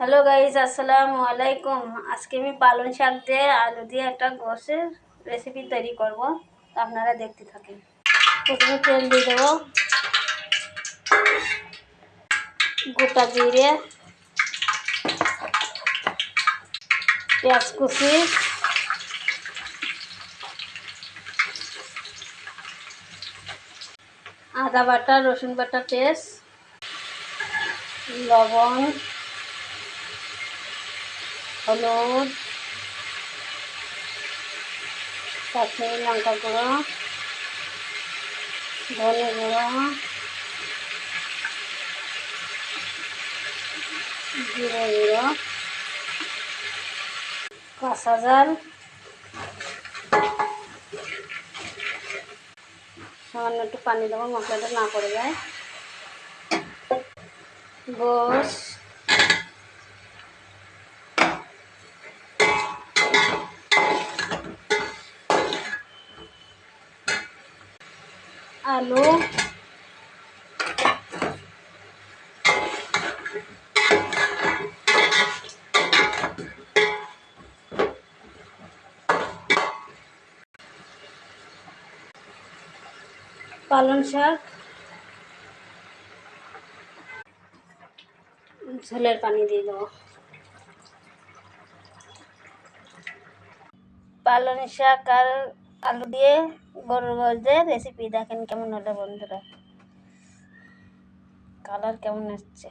Hello guys, আসসালামু আলাইকুম। আজকে আমি পালং শাক দিয়ে আলু দিয়ে একটা গোশের রেসিপি তৈরি করব, তো আপনারা দেখতে থাকেন। প্রথমে তেল দিয়ে দেবো, গোটা জিরে, পেঁয়াজ কুচি, আদা বাটা, রসুন বাটা পেস্ট, লবণ, হলুদ, কাশ্মীরি লঙ্কা গুঁড়ো, ধনে গুঁড়ো, জিরে গুঁড়ো, কাঁচা ঝাল, সামান্য একটু পানি দেবো মশলাটা না পড়ে যায়। গোশ, আলু, পালং শাক, ঝোলের পানি দিয়ে দেবো। পালং শাক আর আলু দিয়ে গরুর গোশ দিয়ে রেসিপি দেখেন কেমন হলো বন্ধুরা, কালার কেমন আসছে।